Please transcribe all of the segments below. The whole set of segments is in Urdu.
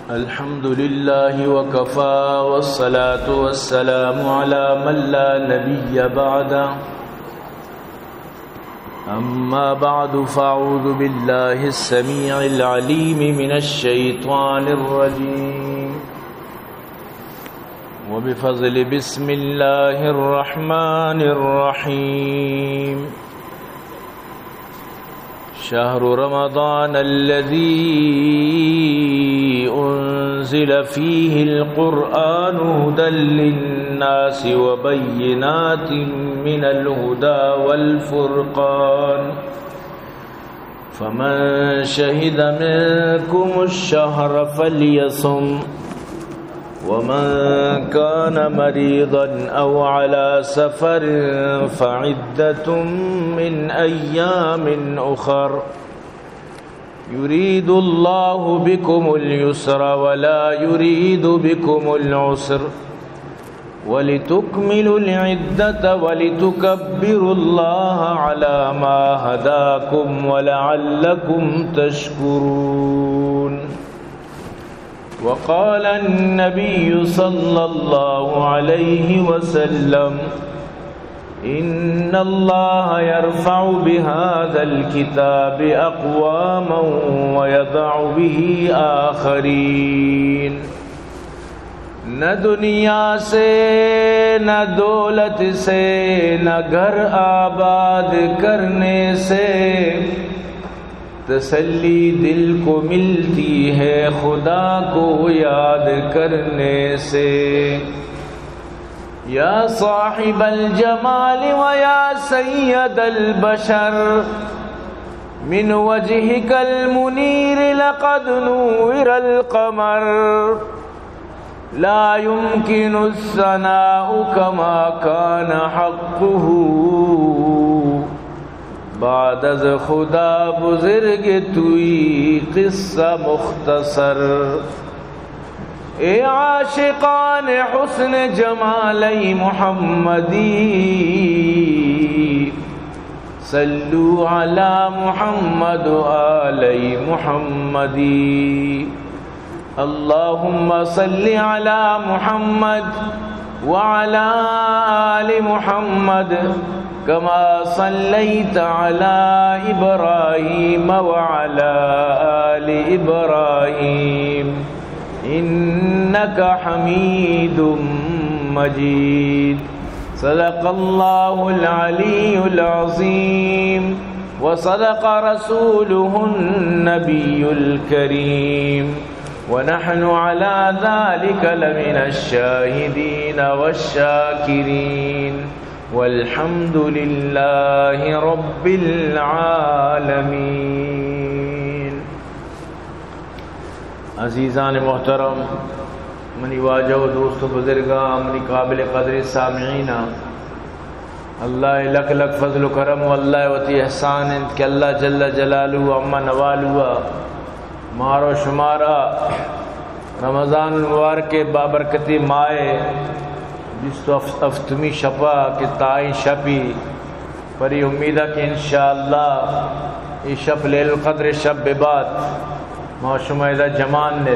الحمد لله وكفى والصلاة والسلام على من لا نبي بعده أما بعد فأعوذ بالله السميع العليم من الشيطان الرجيم وبفضل بسم الله الرحمن الرحيم شهر رمضان الذي أنزل فيه القرآن هدى للناس وبينات من الهدى والفرقان فمن شهد منكم الشهر فليصم ومن كان مريضا أو على سفر فعدة من أيام أخر يريد الله بكم اليسر ولا يريد بكم العسر ولتكملوا العدة ولتكبروا الله على ما هداكم ولعلكم تشكرون وقال النبي صلى الله عليه وسلم إن الله يرفع بهذا الكتاب أقواما ويضع به آخرين نہ دنیا سے نہ دولت سے نہ گھر آباد کرنے سے تسلی دل کو ملتی ہے خدا کو یاد کرنے سے یا صاحب الجمال و یا سید البشر من وجهك المنیر لقد نور القمر لا يمكن الثناء كما كان حقه بعد از خدا بزرگ توی قصہ مختصر اے عاشقان حسن جمالی محمدی صلو علی محمد و آلی محمدی اللہم صل علی محمد وعلى آل محمد كما صليت على إبراهيم وعلى آل إبراهيم إنك حميد مجيد صدق الله العلي العظيم وصدق رسوله النبي الكريم ونحن على ذلك لمن الشاهدين والشاكرين والحمد لله رب العالمين عزیزان محترم منی واجہ و دوست و بزرگاں منی قابل قدر سامعین اللہ لک لک فضل و کرم و اللہ وتی احسان کہ اللہ جل جلالہ اما نوالہ مارو شمارا رمضان المبارک بابرکتی مائے جس تو افتمی شپا کہ تائیں شپی پری امیدہ کہ انشاءاللہ یہ شب لیل القدر شب ببات معشومہ اذا جمان نے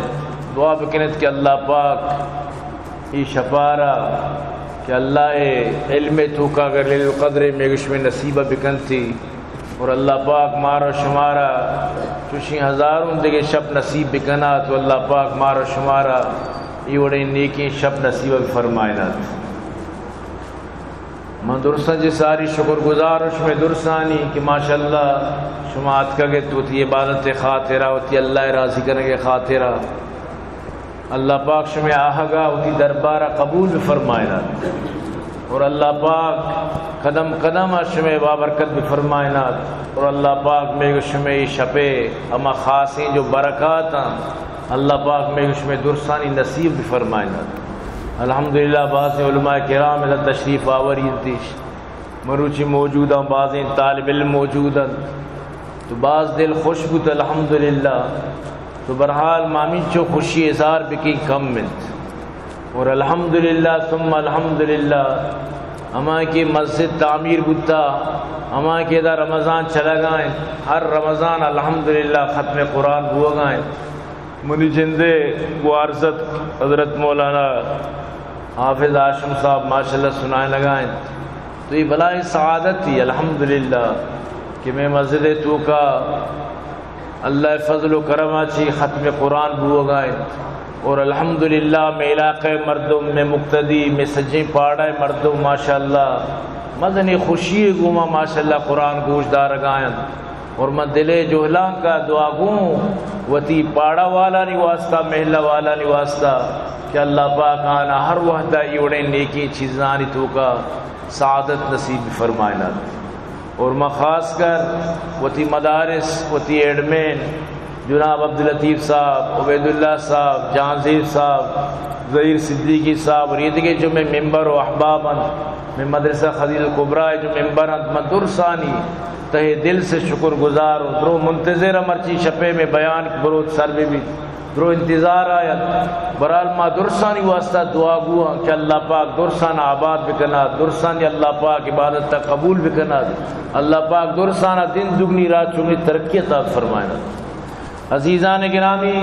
دعا بکنت کہ اللہ پاک یہ شپارا کہ اللہ علم تو کا اگر لیل القدر میں گشم نصیبہ بکنتی اور اللہ پاک مارو شمارا چوشی ہزاروں دیکھے شب نصیب بکنا تو اللہ پاک مارو شمارا یہ وڑے نیکی شب نصیب فرمائنا من درستان جی ساری شکر گزارش میں درستانی کہ ماشاءاللہ شماعت کا گے تو تی عبادت خاطرہ ہوتی اللہ راضی کرنے کے خاطرہ اللہ پاک شمع آہگا ہوتی دربارہ قبول فرمائنا اور اللہ پاک قدم قدم شمع بابرکت بھی فرمائنا اور اللہ پاک میں شمع شپے اما خاصیں جو برکات ہیں اللہ پاک میں شمع درستانی نصیب بھی فرمائنا الحمدللہ بعض علماء کرام اللہ تشریف آوری انتیش مروچی موجود ہیں بعض طالب علم موجود ہیں تو بعض دل خوش بود الحمدللہ تو برحال مامین چو خوشی اظہار بکی کم ملت اور الحمدللہ ثم الحمدللہ اما کی مسجد تعمیر بودتا اما کی دا رمضان چلا گائیں ہر رمضان الحمدللہ ختم قرآن ہوا گائیں منی جندے وارثت حضرت مولانا حافظ ہاشم صاحب ماشاءاللہ سنائے لگائیں تو یہ بلائی سعادت تھی الحمدللہ کہ میں مسجد تو کا اللہ فضل و کرم اچھی ختم قرآن بو گائیں اور الحمدللہ میں علاقے مردم میں مقتدی میں سجیں پاڑے مردم ماشاءاللہ مدنی خوشی گوما ماشاءاللہ قرآن گوش دار گائیں اور میں دلے جوہلاں کا دعا گوں وتی پاڑا والا نہیں واسطہ محلہ والا نہیں واسطہ کہ اللہ پاک آنا ہر وحدہ یوڑے نیکی چیزانی تو کا سعادت نصیب فرمائنا اور میں خاص کر وتی مدارس وتی ایڈمین جناب عبداللطیف صاحب عبید اللہ صاحب جہانزیر صاحب ظہیر صدیقی صاحب اور یہ دیکھے جو میں ممبر و احباباً میں مدرسہ خدیل الکبریٰ جو ممبر میں درسانی تہ دل سے شکر گزار ہوں برو منتظر مرچی شپے میں بیان برو سر بھی برو انتظار آیا برال ما درسانی واسطہ دعا گوا کہ اللہ پاک درسان آباد بکنا درسانی اللہ پاک عبادت تا قبول بکنا اللہ پاک درسانہ دن دگنی رات چونی ترقی عطا فرمائنا عزیزان گرامی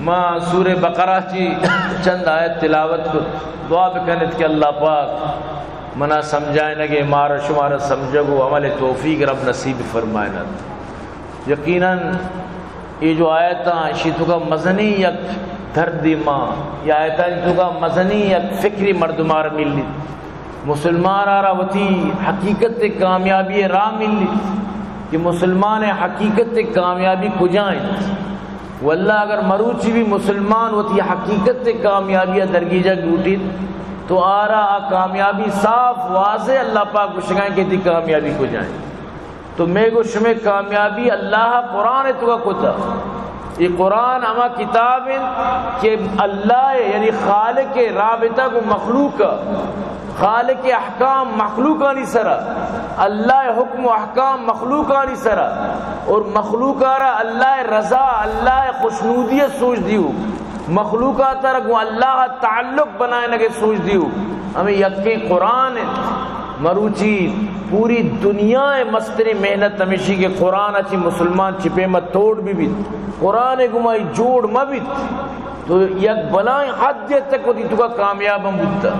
ماں سورہ بقرہ چی چند آیت تلاوت کو دعا بکنت کہ اللہ پاک منا سمجھائیں لگے مارا شمارا سمجھو عمل توفیق رب نصیب فرمائنا یقیناً یہ جو آیتاں شیتو کا مزنی یک دردی ماں یہ آیتاں شیتو کا مزنی یک فکری مردمار ملی مسلمان آرہ وتی حقیقت کامیابی راہ ملی کہ مسلمان حقیقت کامیابی کو جائیں واللہ اگر مروچی بھی مسلمان وتی حقیقت کامیابی درگیجہ گوٹی تو آرہ کامیابی صاف واضح اللہ پاک کو شکائیں کہ تی کامیابی کو جائیں تو میں کو شمیں کامیابی اللہ قرآن تو کا کتا یہ قرآن ہما کتاب کہ اللہ یعنی خالق رابطہ کو مخلوق خالق احکام مخلوقانی سرا اللہ حکم و احکام مخلوقانی سرا اور مخلوقارا اللہ رضا اللہ خوشنودیت سوچ دیو مخلوقات رکھو اللہ تعلق بنائے لگے سوچ دیو ہمیں یقی قرآن مروچی پوری دنیا مستری محنت ہمیشی کے قرآن اچھی مسلمان چپے مت توڑ بھی قرآن گمائی جوڑ مبت تو یک بلائیں حد تک وہ تو کا کامیاب ہم بودتا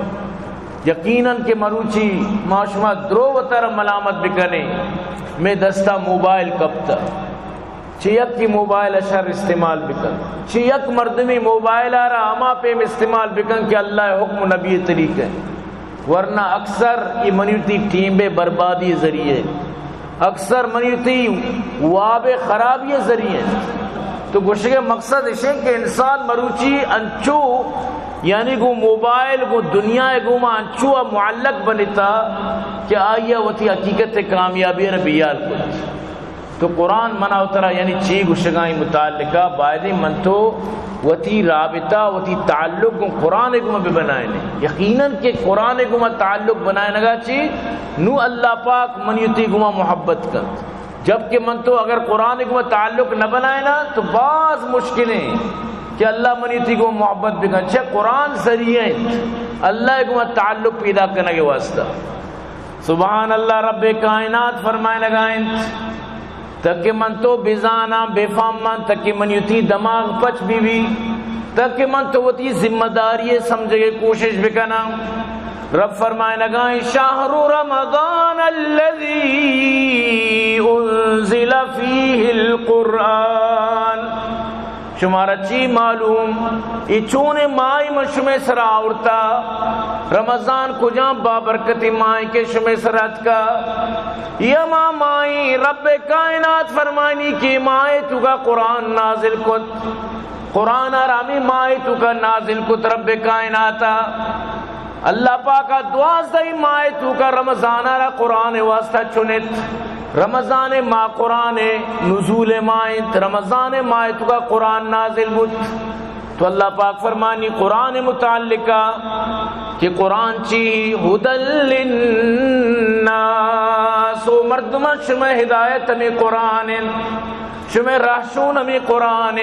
یقیناً کہ مروچی معاشمہ درو و تر ملامت بکنے میں دستہ موبائل کبتا چیک کی موبائل اشار استعمال بکن چیک مردمی موبائل آرہ اما پہ استعمال بکن کہ اللہ حکم نبی طریق ہے ورنہ اکثر یہ منیتی ٹیم بے بربادی ذریعے اکثر منیتی واب خرابی ذریعے تو گوشے کے مقصد ہے کہ انسان مروچی انچو یعنی کو موبائل کو دنیا کو ما انچو معلق بنتا کہ آئیہ وتی حقیقت کامیابی ربیال کو تو قرآن منع اترا یعنی چی گشگائی متعلقہ باعدی من تو وتی رابطہ وتی تعلق کو قرآن کو میں بنائے نہیں یقیناً کہ قرآن کو میں تعلق بنائے نگا چی نو اللہ پاک منیتی کو میں محبت کر جبکہ من تو اگر قرآن کو میں تعلق نہ بنائے نا تو بعض مشکلیں کہ اللہ منیتی کو محبت بھی کر چھے قرآن ذریعے اللہ کو میں تعلق پیدا کرنے کے واسطہ سبحان اللہ رب کائنات فرمائے لگائیں تاکہ من تو بزانا بے فام من تاکہ من یوتی دماغ پچ بھی تاکہ من تو وتی ذمہ داری سمجھے گے کوشش بکنا رب فرمائے لگائیں شہر رمضان الذی انزل فیہ القرآن شمارا چی معلوم یہ چونے مائی میں شمیں سرا آورتا رمضان کو جام بابرکتی مائی کے شمیں سرات کا یما مائی رب کائنات فرمانی کی مائی تو کا قرآن نازل کت قرآن آرامی مائی تو کا نازل کت رب کائناتا اللہ پاکا دوازدہی مائی تو کا رمضان آرہ قرآن واسطہ چنت رمضان ما قرآن نزول مائت رمضان مائت کا قرآن نازل بود تو اللہ پاک فرمانی قرآن متعلقہ کہ قرآن چی ہدل للناس و مردمان شمع ہدایت میں قرآن شمع راشون میں قرآن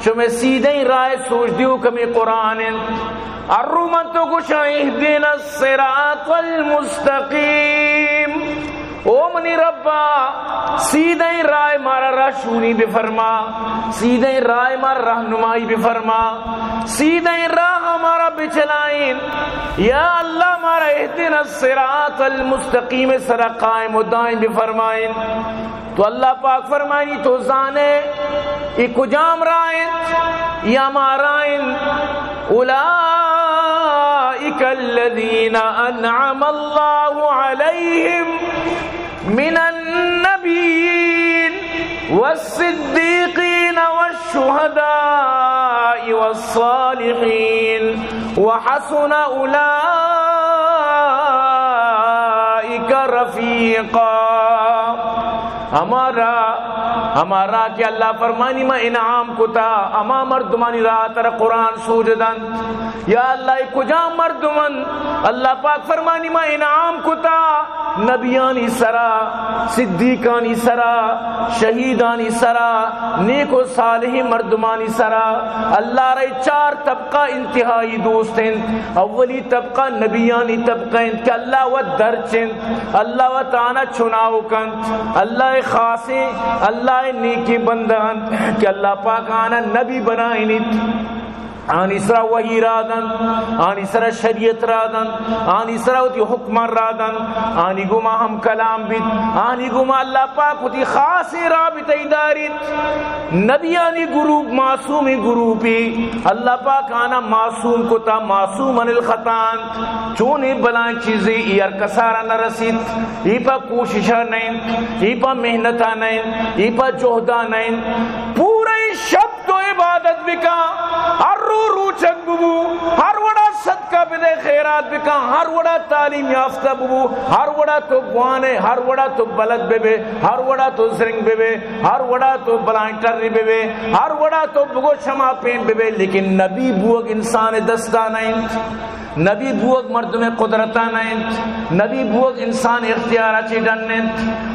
شمع سیدھیں رائے سوچ دیو کمی قرآن الرومن تو کچھ اہدنا الصراط المستقیم او منی ربا سیدھے رائے مارا راشونی بفرما، سیدھے رائے مارا رہنمائی بفرما، سیدھے راہ ہمارا بچلائیں یا اللہ مارا اہدنا الصراط المستقیم سرا قائم و دائم بفرمائیں۔ تو اللہ پاک فرمائیں تو زانے ای کجام رائیں یا مارائیں اولئک الذین انعم اللہ علیہم من النبیین والصدیقین والشہداء والصالحین وحسن اولئک رفیقا۔ ہمارا کہ اللہ فرمانی میں انعام کتا اما مردمانی راہ تر قرآن سوجدن یا اللہ کجا مردمن اللہ پاک فرمانی میں انعام کتا نبیانی سرا، صدیقانی سرا، شہیدانی سرا، نیک و صالح مردمانی سرا۔ اللہ رہی چار طبقہ انتہائی دوست ہیں۔ اولی طبقہ نبیانی طبقہ ہیں کہ اللہ و درچن، اللہ و تعالی چناو کن، اللہ خاصے، اللہ نیکی بندان کہ اللہ پاک آنا نبی بنائنیت، آن اسرا وحی رادن، آن اسرا شریعت رادن، آن اسرا ہوتی حکمر رادن، آنی گما ہم کلام بیت، آنی گما اللہ پاک ہوتی خاص رابط ایداریت۔ نبیانی گروپ معصومی گروپی اللہ پاک آنا معصوم کتا معصوم عن الخطان، چونی بلائیں چیزیں ایار کسارا نہ رسید، ایپا کوششہ نہیں، ایپا محنتہ نہیں، ایپا جہدہ نہیں، پورے شب تو عبادت بکا، ہر رو چک ببو، ہر وڑا صدقہ بدے خیرات بکا، ہر وڑا تعلیم یافتہ ببو، ہر وڑا تو گوانے، ہر وڑا تو بلد بے، ہر وڑا تو زرنگ بے، ہر وڑا تو بلائیں ٹرری بے، ہر وڑا تو بگو شما پین بے، لیکن نبی بوگ انسان دستہ نہیں، نبی بوگ مرد میں قدرتہ نہیں، نبی بوگ انسان اختیارہ چی ڈنن۔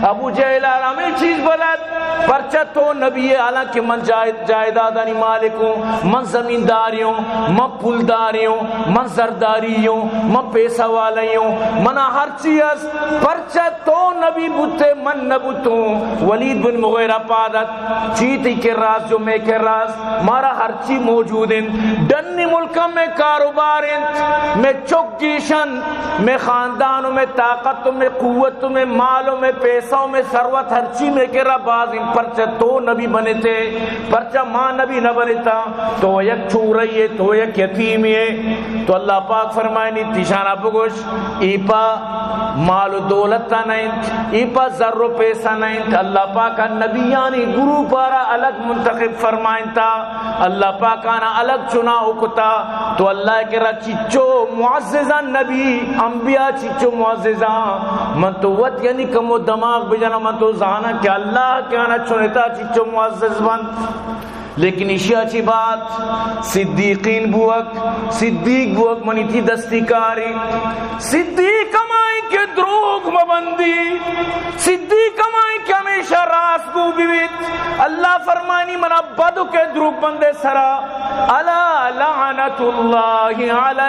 ابو جہل آرامی چیز بلد پرچہ تو نبی اعلیٰ کہ من جائیدادانی مالکوں، من زمینداریوں، من پولداریوں، من زرداریوں، من پیسہ والیوں، منا ہر چیز پرچہ تو نبی بوتے من نبوتوں۔ ولید بن مغیرہ پادت چیتی کے راز جو میں کے راز مارا ہر چیز موجود ہیں، ڈنی ملکہ میں کاروبار ہیں، میں چکیشن میں خاندانوں میں طاقتوں میں قوتوں میں مالوں میں پیسوں میں ثروت ہر چیز میں کے رہا باز ان پرچہ تو نبی بنے تھے، پرچہ ماں نبی نہ بنے تھا، تو یک چوری ہے تو یک یتیم ہے۔ تو اللہ پاک فرمائے نہیں تیشانہ بگوش ایپا مال و دولت نہیں، ایپا ذر و پیسہ نہیں، اللہ پاک نبیانی گروہ پارا الگ منتخب فرمائیں تھا، اللہ پاک آنا الگ چناؤ کتا۔ تو اللہ کے رہا چچو معززان نبی انبیاء چچو معززان من تو وط یعنی کمو دماغ بجانا من تو زانا کہ اللہ کے آنا چنتا چچو معزز بند۔ لیکن اشیاء چی بات صدیقین بوک، صدیق بوک منی تھی دستی کاری، صدیق کمائیں کہ دروغ مبندی، صدیق کمائیں کہ ہمیشہ راست گو بیویت۔ اللہ فرمانی منا بدو کے دروغ بندے سرا الا لعنت اللہ علی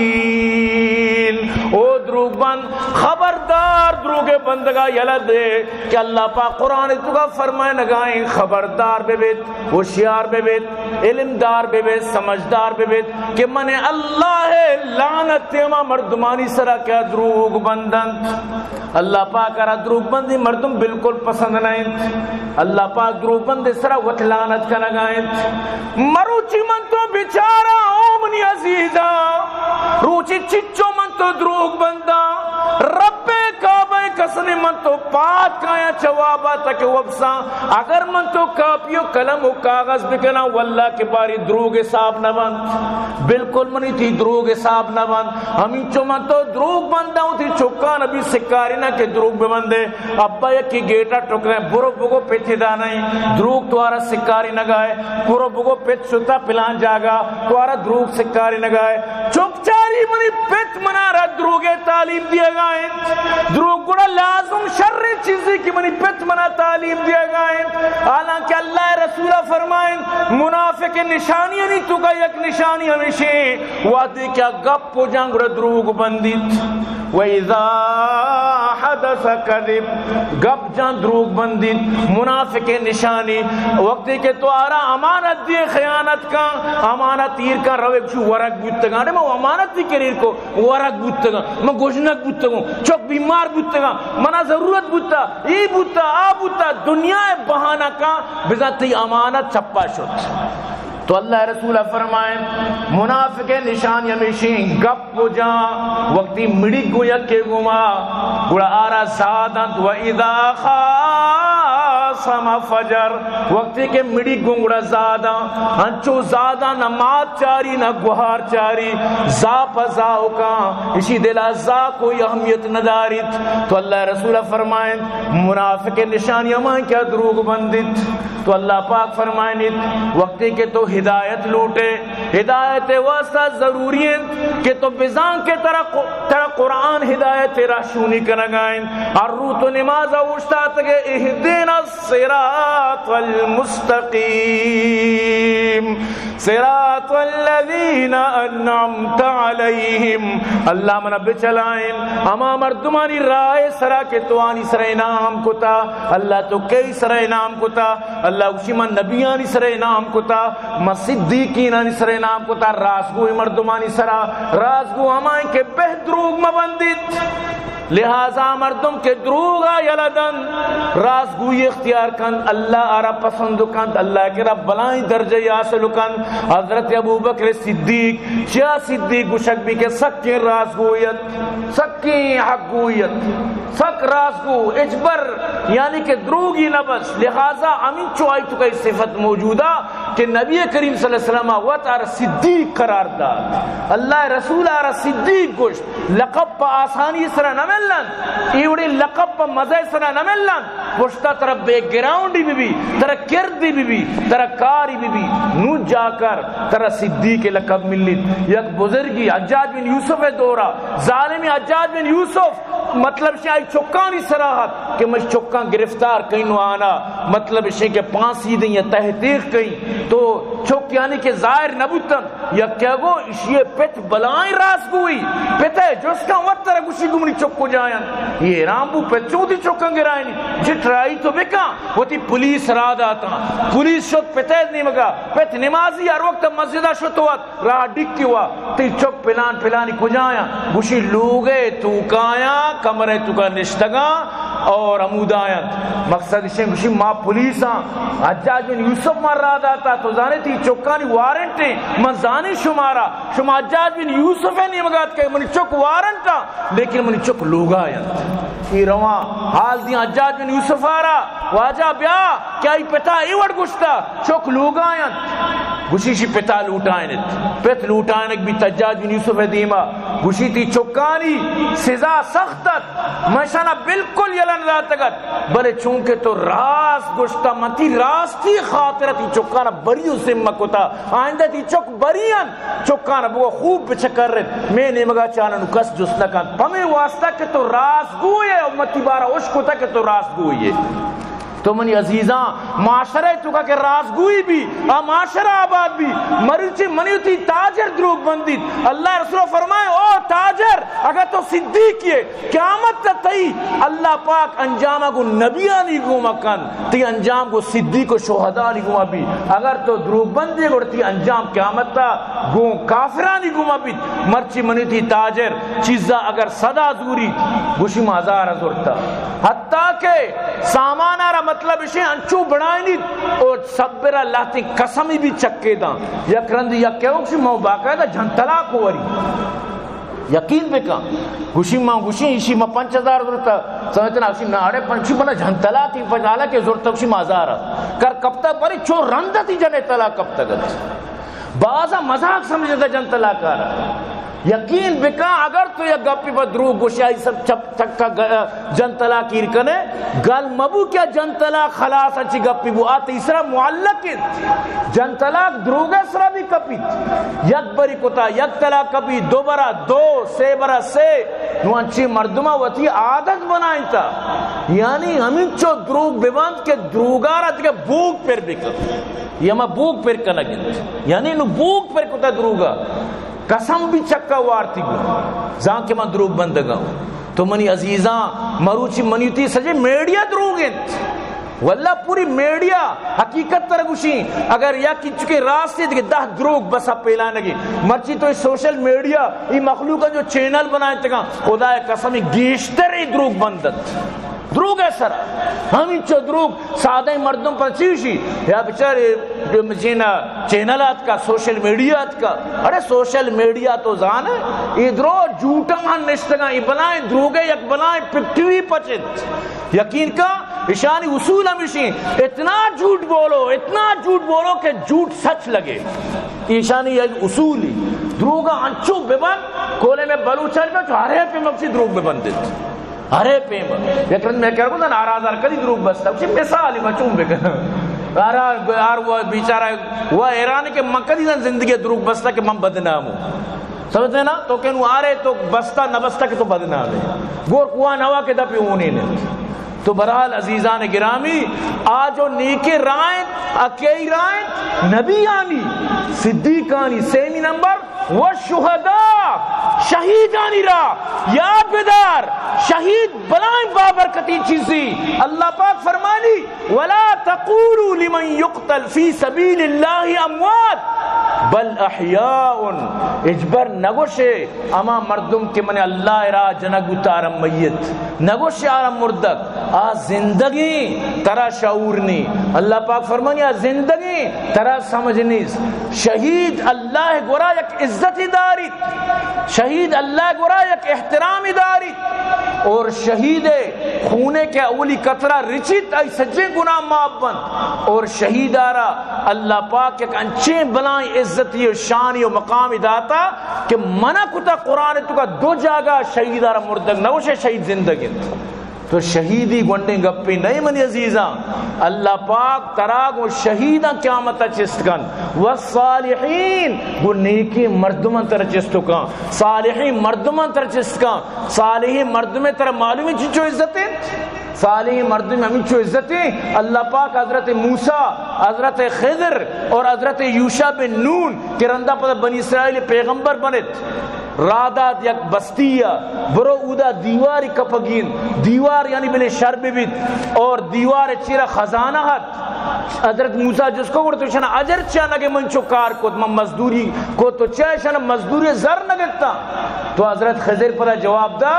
الکاذبین۔ او دروغ بند خبردار دروغ بندگا یلد دے کہ اللہ پاک قرآن تو کا فرمائے نگائیں خبردار بے بیت، ہوشیار بے بیت، علمدار بے بیت، سمجھدار بے بیت کہ من اللہ لعنت تیما مردمانی سرا کیا دروغ بندن۔ اللہ پاک را دروغ بندی مردم بالکل پسند نہیں، اللہ پاک دروغ بندی سرا وط لعنت کا نگائیں۔ مروچی من تو بیچارہ اومنی عزیزہ، روچی چچو من تو دروغ بندہ، رب کعبہ کسنی من تو پاک کایا چوابا تک وبسا، اگر من تو کاپیو قلم و کاغذ بکنا واللہ کے باری دروغ حساب نہ بند، بالکل منی تھی دروغ حساب نہ بند۔ ہمیں چو من تو دروغ بندہ ہوں تھی چکا نبی سکاری نہ کہ دروغ بے بندے، ابا یکی گیٹا ٹکرے برو بگو پیتھی دا نہیں، دروغ توارا سکاری نہ گائے، برو بگو پیت شتا پلان جاگا توارا دروغ سکاری نہ گائے، چک چاری منی پیت منا رہا دروغ تعلیم دیا گائیں، دروغ گڑا لازم شر چیزی کی منی پیت منا تعلیم دیا گائیں۔ حالانکہ اللہ رسولہ فرمائیں منافق نشانی نہیں تو کا یک نشانی ہمیشہ وعدے کیا گپ ہو جانگ رہا دروغ بندیت، وَإِذَا حَدَثَ كَذِبَ گپ جان دروغ بندی منافق نشانی وقتی کہ تو آرا امانت دی خیانت کا امانت تیر کا روک شو ورق بوتگا نے میں امانت دی کریر کو ورق بوتگا میں گوشنک بوتگا چوک بیمار بوتگا منا ضرورت بوتا ای بوتا آ بوتا دنیا بہانہ کا بذاتی امانت چھپا شد. تو اللہ رسول فرمائیں منافق نشان یمیشی گپ جا وقتی مڑی گویا کے گما گڑا آرا سادت وَإِذَا خَاصَمَ فَجَر وقتی کے مڑی گنگڑا زادہ ہنچو زادہ نہ مات چاری نہ گوہار چاری زا پزاؤ کا اسی دلا زا کوئی اہمیت نہ دارت. تو اللہ رسول فرمائیں منافق نشان یمائیں کیا دروغ بندت. تو اللہ پاک فرمائیں وقتی کہ تو ہدایت لوٹے ہدایت واسطہ ضروری ہے کہ تو بزان کے طرح قرآن ہدایت راشونی کرنگائیں اور روح تو نماز اوشتا تکے اہدنا الصراط المستقیم صراط الذین انعمت علیہم اللہ منا بچلائیں اما مردمانی رائے سرا کے تو آنی سر انعام کتا اللہ تو کئی سر انعام کتا اللہ اسی من نبیانی سر انعام کتا صدیقینانی سر انعام کتا رازگوی مردمانی سرا رازگو ہمائیں کہ بہ دروغ مبندت لہذا مردم کے دروغا یلدن رازگوی اختیار کن اللہ آرہ پسند کن اللہ کے رب بلائیں درجہ یاسل کن. حضرت ابو بکر صدیق چیا صدیق گوشک بھی کہ سکی رازگویت سکی حقویت سک رازگو اجبر یعنی کہ دروغی نبس. لہذا امین چوائی تو کئی صفت موجودہ کہ نبی کریم صلی اللہ علیہ وسلم وقت آرہ صدیق قرار داد اللہ رسول آرہ صدیق گوشت لقب پا آسانی سرہ نملن ایوڑی لقب پا مزہ سرہ نملن گوشتا ترہ بیک گراؤنڈی بھی ترہ کردی بھی ترہ کاری بھی نو جا کر ترہ صدیق لقب ملت. یک بزرگی حجاج بن یوسف دورہ ظالمی حجاج بن یوسف مطلب شاہی چکانی سراحت کہ مجھ چکان گرفتار کہیں نو آنا مطلب شاہی کہ پانسی دیں یا تحقیق کہیں تو چک یعنی کہ ظاہر نبوتن یا کیا گو یہ پت بلائیں راز گوئی پت ہے جو اس کا وقت ترہ گوشی گمنی چک کو جائیں یہ رامبو پت چودی چکان گرائیں جت رائی تو بکا وہ تی پولیس را داتا پولیس شد پت ہے نہیں مگا پت نمازی ہر وقت مسجدہ شد تو راہ ڈک کی ہوا تی چک پلان پلانی کو جائیں گوشی لوگے تو کایا کمرے تو کا نشتگا اور عمود آیت مقصد اسے گوشی ماں پولیساں حجاج بن یوسف مر رہا داتا تو زانے تھی چکانی وارنٹیں من زانی شمارا شما حجاج بن یوسف ہے نہیں مگات کہ منی چک وارنٹا لیکن منی چک لوگ آیت یہ رواں حال دیا حجاج بن یوسف آرا واجہ بیا کیا ہی پتا ایوڑ گشتا چک لوگ آیت گوشی شی پتا لوٹائنت پت لوٹائنک بھی حجاج بن یوسف دیما گوشی تھی چکانی سزا سختت مشانہ بالکل یلن راتگت بلے چونکہ تو راست گشتا متی راستی خاطرہ تی چکانا بریو سمک ہوتا آئندہ تی چک برین چکانا بگو خوب بچکر رہت میں نے مگا چانا نکس جس نکان پمیں واسطہ کہ تو راست گوئے امتی بارا عشق ہوتا کہ تو راست گوئے. تو منی عزیزاں معاشرہ تو کا کہ رازگوئی بھی معاشرہ آباد بھی مرچی منی تھی تاجر دروغ بندید. اللہ رسول فرمائے او تاجر اگر تو صدیق کیے قیامت تئی اللہ پاک انجامہ کو نبیانی گو مکن تی انجام کو صدیق و شہدانی گو مبی اگر تو دروغ بندی گوڑتی انجام قیامت تا گو کافرانی گو مبی. مرچی منی تھی تاجر چیزا اگر صدا دوری گوشی مازار زورتا حتیٰ کہ سامانہ را مطلب اسے انچو بڑھائیں نہیں اور سبرہ اللہ تی قسمی بھی چکے دا یک رند یا کہو کسی ماں باقاعدہ جھن طلاق ہوئی یقین بکا گوشی ماں گوشی اسی ماں 5,000 ضرورتا سمجھتنا اسی ناڑے پنچی بنا جھن طلاق تی پجالا کے ضرورتا اسی مازارا کر کب تک بری چو رندہ تی جنے طلاق کب تک بعضا مذاق سمجھتا جھن طلاق آ رہا یقین بکا اگر تو یہ گپی پر دروغ گوشائی سب چکا جن طلاق کیر کنے گل مبو کیا جن طلاق خلاص اچھی گپی بو آتی اسرا معلق جن طلاق دروغ اسرا بھی کپیت یک بری کتا یک طلاق کپی 2 برا 2 3 برا 3 نو انچی مردمہ وطی عادت بنائیں تا یعنی ہمیں چو دروغ بیوند کے دروگارا تکے بوک پر بکا یہ ہمیں بوک پر کنگن یعنی نو بوک پر کتا دروگا قسم بھی چکا وارتی گو زان کے من دروگ بندگا تو منی عزیزاں مروچی منیتی سجے میڈیا دروگت واللہ پوری میڈیا حقیقت تر گوشیں اگر یا کی چکے راستے دیکھے 10 دروگ بسا پیلانگی مرچی تو سوشل میڈیا یہ مخلوق جو چینل بنائے تکا خدا قسم گیشتر ہی دروگ بندت دروگ ہے سر ہمیں چو دروگ سادہ مردوں پر چیشی یا بچارے چینلات کا سوشل میڈیات کا ارے سوشل میڈیا تو زان ہے ادھرو جھوٹا ہن نشتگاں ای بلائیں دروگے یک بلائیں پکٹوی پچت یقین کا اشانی اصول ہمیشی اتنا جھوٹ بولو کہ جھوٹ سچ لگے اشانی یہ اصول ہی دروگا انچو ببن کولے میں بلوچل میں جو ہرے پہ مقصی دروگ ببن دیتے ہرے پیم لیکن میں کہہ رہا ہوں ناراض کدی دروگ بستا اسی مثال ہی مچوم بے یار وہ بیچارہ وہ ایران کے مکدی زندگی دروگ بستا کہ من بدنام ہوں سمجھتے نا تو کہ آ رہے تو بستا نہ بستا کہ تو بدنام ہے گور کوا نوا کے دپی ہونی نہیں تو برحال عزیزان گرامی آجو نیکی رائیں اکیئی رائیں نبی آنی صدیقانی سیمی نمبر والشہداء شہیدانی را یاد بدار شہید بلائیں بابرکتی چیزی اللہ پاک فرمانی ولا تقولوا لمن يقتل في سبيل الله اموات بل احیاء اجبر نگوشے اما مردم کے من اللہ را جنگو تارم میت نگوشے آرم مردک آ زندگی ترا شعور نہیں اللہ پاک فرمانی آ زندگی ترا سمجھ نہیں شہید اللہ گورا یک عزت داری شہید اللہ گورا یک احترام داری اور شہید خونے کے اولی قطرہ رچت ای سجے گناہ معاف بند اور شہید آرہ اللہ پاک ایک انچے بلائیں عزتی و شانی و مقامی داتا کہ منع کتا قرآن تو کا 2 جاگہ شہید آرہ مردگ نوشے شہید زندگی تو شہیدی گونڈیں گپی نہیں منی عزیزاں اللہ پاک تراغ و شہیداں قیامت چستکن والصالحین وہ نیکی مردمان تر چستکن صالحین مردمان تر چستکن صالحین مردمان تر معلومی چیچو عزتیں صالح مردم ہمیں چو عزتیں اللہ پاک حضرت موسیٰ حضرت خضر اور حضرت یوشع بن نون کہ رندہ پتہ بنی اسرائیل پیغمبر بنت رادات یک بستیہ برو اودا دیواری کپگین دیوار یعنی بلے شرب بیت اور دیوار چیرہ خزانہ ہت حضرت موسیٰ جس کو کرتے شنا اجر چاہ نگے من چو کار کو من مزدوری کو تو چاہ شنا مزدوری زر نگتا تو حضرت خضر پتہ جواب دا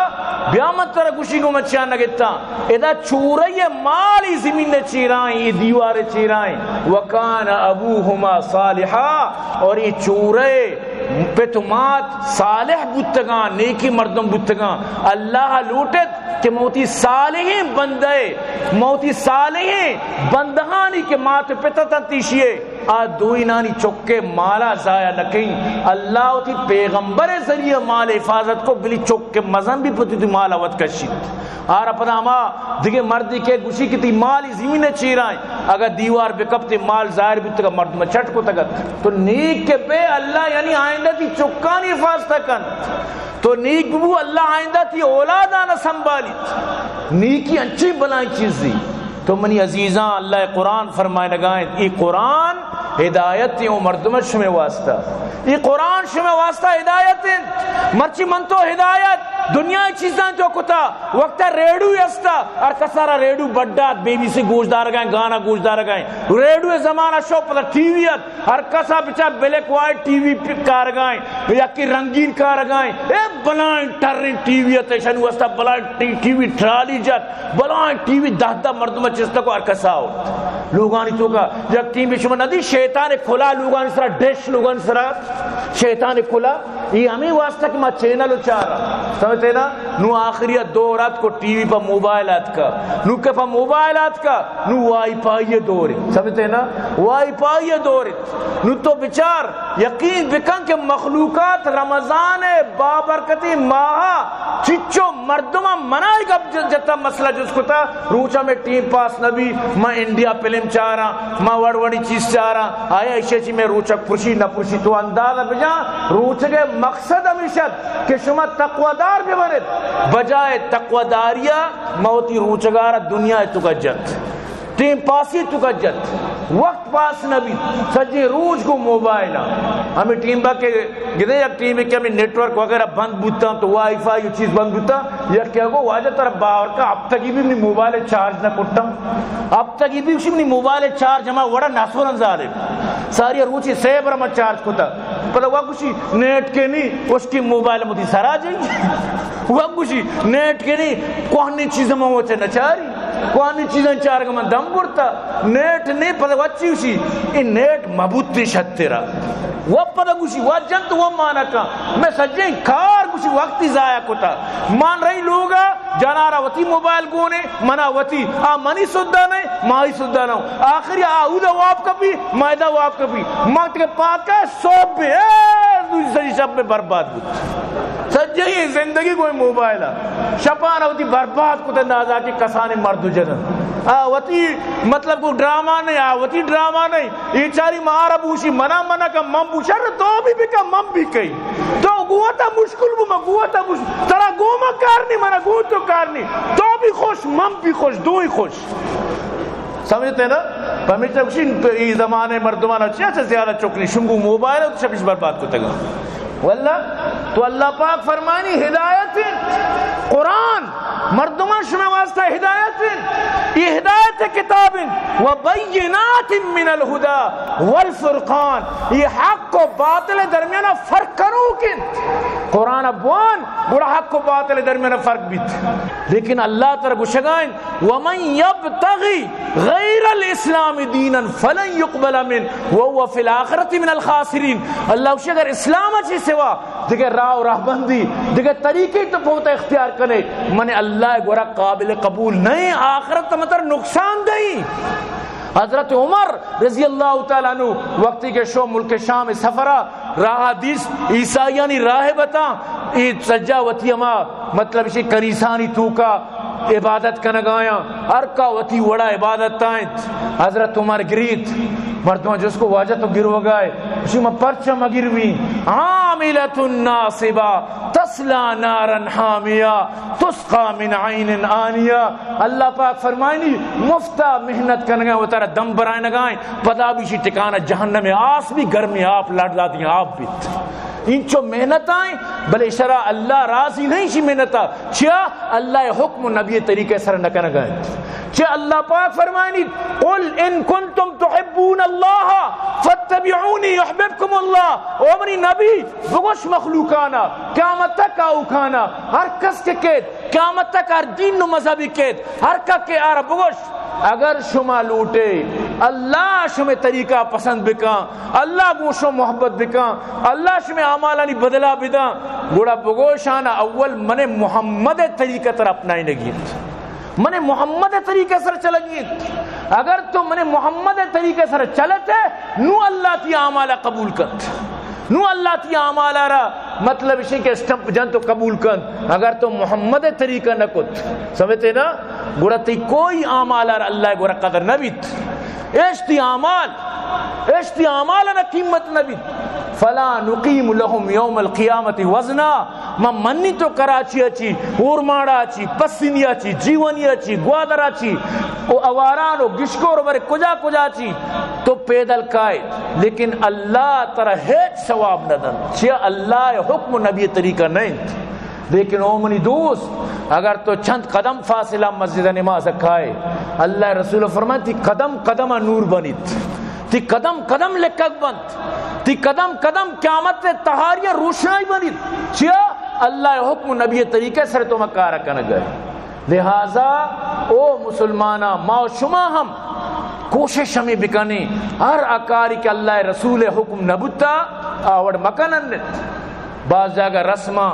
بیامت ترہ گوشی کو من چاہ نگتا ادا چوری مالی زمین چیرائیں دیوار چیرائیں وکان ابوہما صالحا اور یہ چورے پتمات صالح بتگان نیکی مردم بتگان اللہ لوٹت کہ موتی صالحیں بندے موتی صالحیں بندہانی کے مات پتہ تنتیشیے آ دوئی نانی چکے مالا ضائع نکیں اللہ ہوتی پیغمبر ذریعہ مال حفاظت کو بلی چکے مزم بھی پتی تھی مالا وط کشید آرہ پتہ ہما دیکھے مردی کے گوشی کی تی مالی زمین چیرائیں اگر دیوار بے کب تی مال ظاہر بھی تکا مرد میں چھٹ کو تکت تو نیک کے بے اللہ یعنی آئندہ تی چکانی حفاظت کن تو نیک بو اللہ آئندہ تی اولادانا سنبالی نیکی انچی بلائیں چیزی تو منی عزیزاں اللہ قرآن فرمائے لگائیں یہ قرآن ہدایت و مردمت شمع واسطہ یہ قرآن شمع واسطہ ہدایت مرچی من تو ہدایت دنیا چیزاں جو کتا وقتا ریڈو یستا اور کسارا ریڈو بڑا بی بی سی گوش دار گئیں گانا گوش دار گئیں ریڈو زمانہ شو پتہ ٹی ویت ہر کسا بچا بلیک وائٹ ٹی وی کار گئیں یا کی رنگین کار گئیں اے بلائیں ٹرین ٹی ویت شنو واسطہ بلائیں ٹی وی ٹرالی جت بلائیں ٹی وی دہدہ مردمت چیزتا کو ہر کسا ہو لوگانی تو کا جب ٹی وی شما ندی شیطان کھلا لوگانی سرا ڈیش لوگانی سرا شیطان کھلا یہ ہمیں واسطہ کہ ماں چینل چارا سمجھتے نا نو آخریت دو رات کو ٹی وی پا موبائلات کا نو کے پا موبائلات کا نو وائی پائیے دوری سمجھتے نا وائی پائیے دوری نو تو بچار یقین بکن کہ مخلوقات رمضان بابرکتی ماہا چچو مردمہ منائی گا جتا مسئلہ جس کو تھا روچا میں ٹیم پاس نبی میں انڈیا فلم چاہ رہا میں وڑوڑی چیز چاہ رہا آیا اسے چی میں روچک پرشی نہ پرشی تو اندازہ بجا روچک مقصد ہمیشت کہ شما تقوادار بھی بنت بجائے تقواداریہ موتی روچگارہ دنیا تو کا جت ٹیم پاسی تو کا جت وقت پاس نبی سجے روز کو موبائل ہمیں ٹیم با کے گدے یک ٹیم کے ہمیں نیٹ ورک وغیرہ بند بوتا تو وائی فائی چیز بند بوتا یا کیا گو واجہ طرف باور کا اب تک بھی اپنی موبائل چارج نہ کرتا اب تک بھی اپنی موبائل چارج ہمیں وڑا ناسورن ظالم ساری روچی سیبر ہمیں چارج کرتا پتہ وہ کچھ نیٹ کے نہیں اس کی موبائل مجھے سرا جائیں وہ کچھ نیٹ کے نہیں کوہنی چیزیں میں ہوتے نچاری کوہنی چیزیں چار کا من دم برتا نیٹ نہیں پتہ وچی اسی ان نیٹ مبوتی شد تیرا وہ پتہ کچھ وہ جنت وہ مانا کا میں سجیں کار کچھ وقتی ضائع کتا مان رہی لوگا جانارا وطی موبائل گونے منا وطی منی سدہ نہیں ماہی سدہ نہ آخری آہودہ واپ کا بھی مائدہ واپ کا بھی مانگتے کے پاک کا سوپ بھی دوسری شب میں برباد بود سجے ہی زندگی کوئی موبائل ہے شپانا ہوتی برباد کو تندازہ کی کسانے مرد جنن وطی مطلب کو ڈراما نہیں وطی ڈراما نہیں یہ چاری مہارا بوشی منا کا مم بوشا تو بھی کا مم بھی کئی تو گوتا مشکل بو گوتا مشکل ترا گوما کارنی منا گو تو کارنی تو بھی خوش مم بھی خوش دو ہی خوش سمجھتے نا پمیٹا کچھ یہ زمانے مردمانہ چاہتا زیادہ چکلی شنگو موبائل ہے تو شبیش برباد کو تگا واللہ تو اللہ پاک فرمانی ہدایت قرآن مردمان شما واسطہ ہدایت یہ ہدایت کتاب وبینات من الہدا والفرقان یہ حق و باطل درمیان فرق کرو کن قرآن ابوان بڑا حق و باطل درمیان فرق بیت لیکن اللہ تعالی گوشگائیں ومن یبتغی غیر الاسلام دینا فلن یقبل من وهو فی الاخرۃ من الخاسرین اللہ گوشے اگر اسلام اچھی سوا دیکھے راہ و راہ بندی دیکھے طریقے تو بہت اختیار کرے من اللہ گورا قابل قبول نہیں آخرت مطلب نقصان دہی حضرت عمر رضی اللہ تعالیٰ عنہ وقتی کے شو ملک شام سفرہ راہ حدیث عیسائیانی راہ بتا سجا وطی اما مطلب اسی کنیسانی توکا عبادت کا نگایا ارکا وطی وڑا عبادت تائیں حضرت عمر گریت مردوں جس کو واجہ تو گرو گئے اسی میں پرچم گروی عاملۃ ناصبہ تسلا نارا حامیہ تسقى من عین آنیہ اللہ پاک فرمائنی مفتہ محنت کرنے وہ تارا دم برائے نگائیں پدا بھی شی ٹکانا جہنم میں آس بھی گرمی آپ لڑ لاتی ہیں آپ بھی انچو محنت آئیں بلے شرع اللہ راضی نہیں شی محنت چیا اللہ حکم نبی طریقے سر نکن گئے چیا اللہ پاک فرمائنی قل ان کنتم تحبون اللہ فاتبعونی یحببکم اللہ او منی نبی بگوش مخلوقانا قیامت تک آؤکانا ہر کس کے قید قیامت تک ہر دین و مذہبی قید ہر کس کے آرہ بگوش اگر شما لوٹے اللہ شما طریقہ پسند بکا اللہ گوشو محبت بکا اللہ شما عمالانی بدلا بدا گوڑا بگوشانا اول من محمد طریقہ تر اپنائی نگیت من محمد طریقہ سر چلگیت اگر تو من محمد طریقہ سر چلتے نو اللہ تی عمالہ قبول کت نو اللہ تی عمالہ را مطلب اسی کہ اسٹمپ جن تو قبول کن اگر تو محمد طریقہ نہ کت سمجھتے نا گوڑا تی کوئی عمالہ را اللہ گوڑا قدر نبیت اشتی عمال نہ قیمت نبیت فلا نقیم لهم یوم القیامت وزنا من منی تو کراچی اچھی اورماڑا اچھی پسینی اچھی جیونی اچھی گوادر اچھی اواران و گشکور برے کجا کجا اچھی تو پیدل کائے لیکن اللہ ترہ ہیچ ثواب نہ دن چیا اللہ حکم نبی طریقہ نہیں لیکن او منی دوست اگر تو چند قدم فاصلہ مسجد نماز کھائے اللہ رسول فرماتی قدم قدم نور بنیت تی قدم قدم لکک بند تی قدم قدم قیامت تہاریاں روشنائی بنیت چیا اللہ حکم نبی طریقے سر تو مکارہ کن گئے لہذا او مسلمانہ ما شما ہم کوشش ہمیں بکنی ہر اکاری کہ اللہ رسول حکم نبتا آوڑ مکنن بعض جگہ رسمہ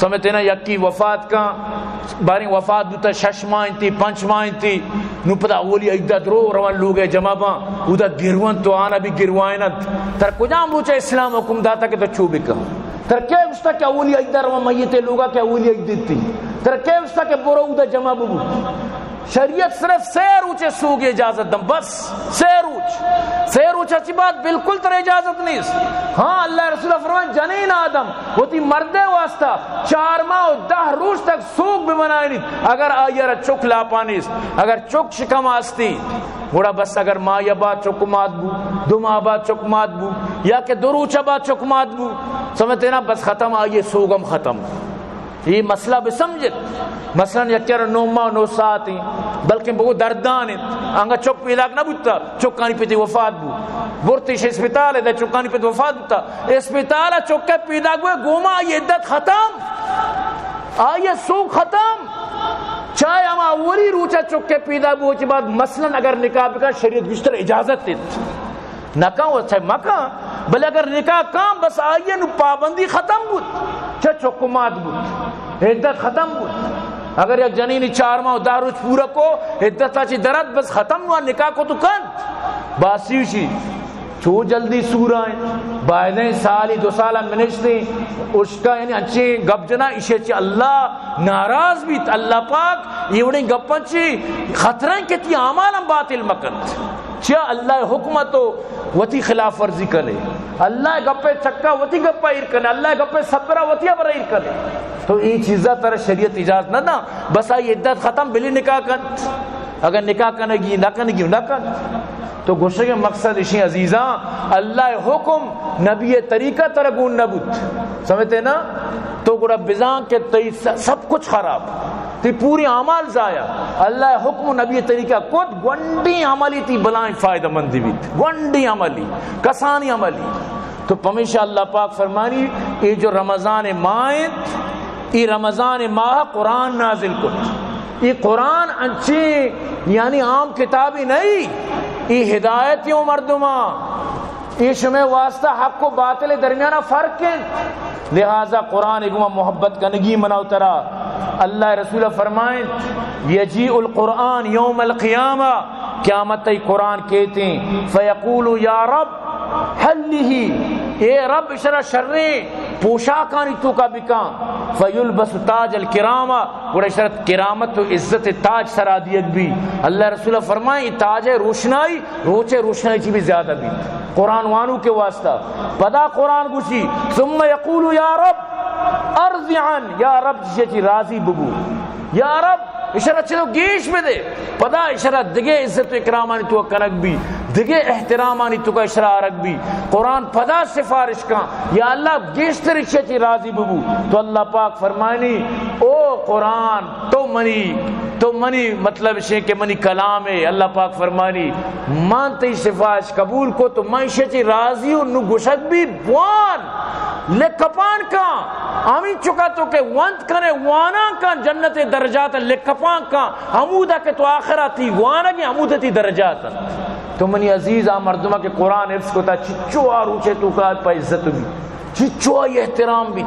سمجھتے نا یکی وفات کا باری وفات دوتا 6 ماہ تھی 5 ماہ تھی نو پتا اولی ایدہ درو روان لوگے جمع باں اودا گروان تو آنا بھی گروائنت تر کجام بوچا اسلام حکم داتا کہ تو چوبی کا تر کیا استا کہ اولی ایدہ روان میتے لوگا کہ اولی ایدہ تھی تر کیا استا کہ برو اودا جمع بو شریعت صرف سیر اوچے سوگی اجازت دم بس سیر اوچ اچھی بات بالکل تر اجازت نہیں ہاں اللہ رسول فرمان جنین آدم ہوتی مردے واسطہ 4 ماہ و 10 روز تک سوگ بھی بنائی نہیں اگر آئیر چک لاپانیس اگر چک شکم آستی گوڑا بس اگر ماں یا بعد چکمات بو، 2 ماہ بعد چکمات بو، یا کہ 2 روچہ بعد چکمات بو، سمجھتے نا بس ختم آئیے سوگم ختم. یہ مسئلہ بھی سمجھت مثلا یکر 9 ماہ 9 ساعت ہیں بلکہ بہو دردان ہیں آنگا چک پیدا نہ بوتا چکانی پیتی وفات بو بورتیش اسپتال ہے دا چکانی پیتی وفات بوتا اسپتال چکے پیدا گوئے گوما یہ عدت ختم آئیے سوگ ختم. چاہے ہم اولی روچہ چکے پیدا بو کے بعد مثلا اگر نکاح بکا شریعت بشتر اجازت دیت نکاح وہ چھے مکاں بلے اگر نکاح کام بس آئیے نو پابندی ختم بود چھے چکمات بود عدت ختم بود. اگر یک جنینی 4 ماہ 10 روز پورا کو عدت چی درد بس ختم ہوا نکاح کو تو کن باسیوشی چو جلدی سورا ہیں بائدیں سالی 2 سالہ منشتے اس کا یعنی اچھے گپ جنا اسے چی اللہ ناراض بیت اللہ پاک یہ وڑیں گپن چی خطریں کتی آمالا باطل مکند چیا اللہ حکمتو وتی خلاف ورزی کرے اللہ گپے چکا وتی گپا ایر کرے اللہ گپے صبرہ وتی ابرہ ایر کرے تو یہ چیزہ ترہ شریعت اجازت نہ نا بس آئی عدت ختم بلی نکاح کن اگر نکاح کنگی نہ کنگی نہ کن. تو گوشے کے مقصد اسی عزیزاں اللہ حکم نبی طریقہ ترگون نبود سمجھتے نا تو گوڑا بزان کے سب کچھ خراب تی پوری عمال ضائع اللہ حکم نبی طریقہ کت گونڈی عملی تی بلائیں فائدہ مندی بیت گونڈی عملی کسانی عملی. تو پمیشہ اللہ پاک فرمانی یہ جو رمضان ماہ یہ رمضان ماہ قرآن نازل کت یہ قرآن انچے یعنی عام کتابی نہیں یہ ہدایتیوں مردمہ یہ شمع واسطہ حق و باطل درمیانہ فرق ہے لہذا قرآن اگمہ محبت کنگی مناو ترا اللہ رسول فرمائیں یجیء القرآن یوم القیامہ قیامت تی قرآن کہتے ہیں فیقولو یا رب حلی اے رب اشرا شریں پوشاکانی تو کا بکان فیلبس تاج الکرامہ اور اشرت کرامت و عزت تاج سرا دیت بھی اللہ رسول فرمائیں تاج روشنائی روچے روشنائی چی بھی زیادہ بھی قرآن وانو کے واسطہ پدا قرآن گوشی ثم یقولو یا رب ارضعن یا رب جسے چی راضی بگو یا رب اشارت چلو گیش میں دے پدا اشارت دگے عزت و اکرامانی تو کنک بھی دگے احترامانی تو کا اشارت بھی قرآن پدا سفارش کا یا اللہ گیشتر اشارتی راضی ببو تو اللہ پاک فرمائنی او قرآن تو منی مطلب شے کہ منی کلام ہے اللہ پاک فرمائنی مانتی سفارش قبول کو تو میں اشارتی راضی ہوں نو گشت بھی بوان لکپان کا آمین چکا تو کہ وانت کنے وانا کا جنت درجات لکپان کا حمودہ کے تو آخراتی وانا کی حمودہ تی درجات تو منی عزیز مردمہ کے قرآن حفظ کو تا چچو آروچے تو کا پا عزت بھی چچو آئی احترام بھی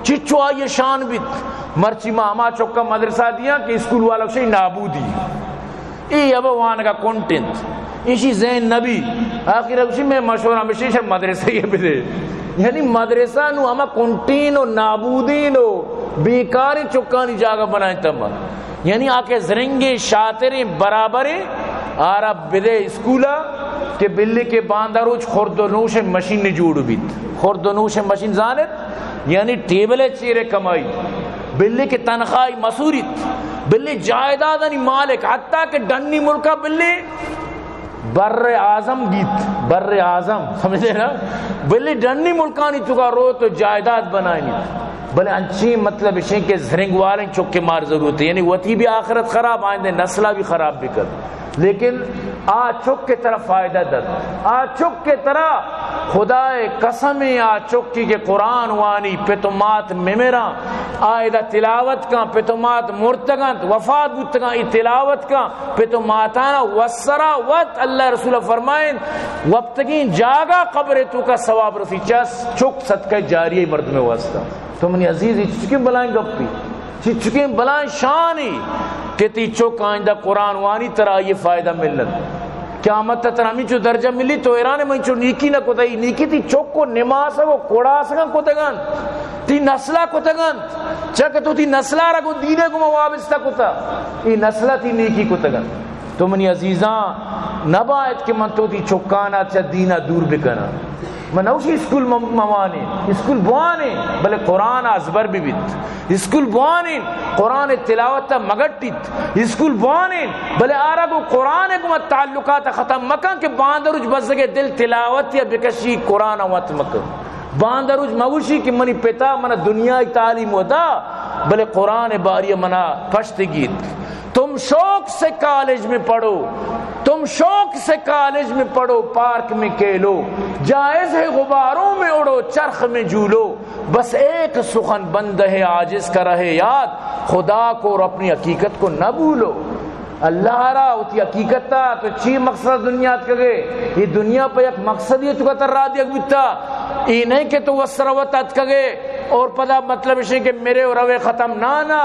چچو آئی شان بھی مرچی ماں ہما چکا مدرسہ دیا کہ اسکول والا سے نابودی ای اب وانا کا کنٹنٹ اسی ذہن نبی آخر اسی میں مشورہ ہمیشہ مدرسہ یہ بھی دے یعنی مدرسہ نو ہما کنٹین و نابودین و بیکاری چکانی جاگہ بنائیں تمہا یعنی آکے زرنگیں شاطریں برابریں آرہ بدے اسکولا کہ بلی کے بانداروچ خوردنوش مشین نے جوڑ بیت خوردنوش مشین زانت یعنی ٹیبلے چیرے کمائی بلی کے تنخواہی مسوریت بلی جائیدادنی مالک حتیٰ کہ ڈنی ملکہ بلی بر اعظم گیت بر اعظم سمجھے نا بلی ڈنی ملکانی چکا رو تو جائیداد بنائنی بلے انچی مطلب اسے کہ زرنگ والیں چکے مار ضرورت ہے یعنی وطی بھی آخرت خراب آئندے نسلہ بھی خراب بھی کر لیکن آ چک کے طرح فائدہ در آ چک کے طرح خدا قسمی آ چکی کے قرآن وانی پتمات ممیرا آئیدہ تلاوت کا پتمات مرتگنت وفات بودتگا ای تلاوت کا پتماتانا وسرا وط اللہ رسول فرمائیں وقتگین جاگا قبر تو کا ثواب رسی چس چک صدقہ جاریہ مرد میں واسطہ تو منی عزیز چکیں بلائیں گپی چکیں بلائیں شانی کہ تی چک آئندہ قرآن وانی طرح یہ فائدہ ملت قیامت تر ہمیں چو درجہ ملی تو ایرانے میں چو نیکی نہ کتا ہی نیکی تی چک کو نماز کو کوڑا سکن کتا گن تی نسلہ کتا گن چکہ تو تی نسلہ رکھو دینے کو موابستہ کتا ای نسلہ تی نیکی کتا گن تو منی عزیزاں نبایت کہ من تو تی چکانا چا دینہ دور بکنا منوشی اسکول موانے اسکول بوانے بلے قرآن ازبر بھی بیت اسکول بوانے قرآن تلاوت مگٹیت اسکول بوانے بلے آرہ کو قرآن کو تعلقات ختم مکان کہ باندروج بزگے دل تلاوت یا بکشی قرآن وات مکان باندروج موشی کہ منی پتا منا دنیا تعلیم ہوتا بلے قرآن باری منا پشت گیت تم شوق سے کالج میں پڑھو تم شوق سے کالج میں پڑھو پارک میں کھیلو جائز ہے غباروں میں اڑو چرخ میں جھولو بس ایک سخن بند ہے عاجز کا رہے یاد خدا کو اور اپنی حقیقت کو نہ بھولو اللہ را ہوتی حقیقت تا تو چی مقصد دنیا کگے یہ دنیا پہ ایک مقصد یہ تو کتر را دیا بیتا یہ نہیں کہ تو وسروت اتکگے اور پدا مطلب ہے کہ میرے اور روے ختم نہ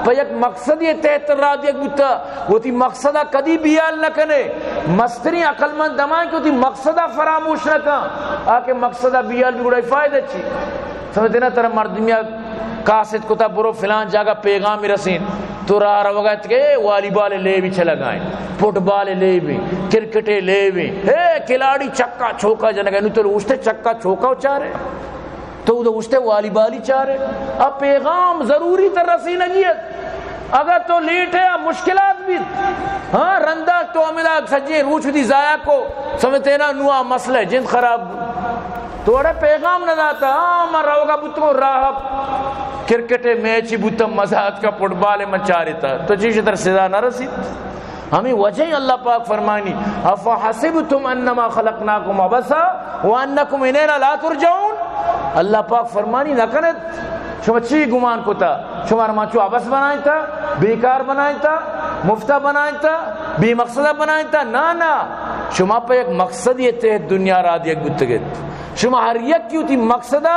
پہ ایک مقصد یہ تحتر را دیا بیتا وہ تی مقصدہ کدی بیال نہ کنے مستری عقل مند دمائیں کہ وہ تی مقصدہ فراموش نہ کن آکے مقصدہ بیال بھی گڑائی فائدہ چی سمجھتے نا ترہ مردمیا کاسد کتا برو فلان جاگہ پیغامی رسین تو راہ روگت کے والی بالے لے بھی چلا گائیں فٹ بالے لے بھی کرکٹے لے بھی کھلاڑی چکا چھوکا جنگا نو تو استے چکا چھوکا چارے تو استے والی بالی چارے اب پیغام ضروری تر رسی نگیت اگر تو لیٹ ہے مشکلات بھی ہاں رندہ تو عملہ سجے روچ دی ضائع کو سمجھتے نا نوہ مسئلہ جن خراب توڑے پیغام نہ داتا ہاں مر روگا بت کو راہ کرکٹے میچی بوتا مزاد کا فٹ بال مچاری تھا تو چیز تر سزا نہ رسید ہمیں وجہ اللہ پاک فرمانی افحسبتم انما خلقناکم عبثا وانکم الینا لا ترجعون اللہ پاک فرمانی نہ کنت شما چی گمان کو تھا شما رمانچو عبث بنائیں تھا بیکار بنائیں تھا مفتہ بنائیں تھا بے مقصدہ بنائیں تھا نا شما پہ ایک مقصد یہ تحت دنیا را دیا گتگت شما ہر یک کی ہوتی مقصدہ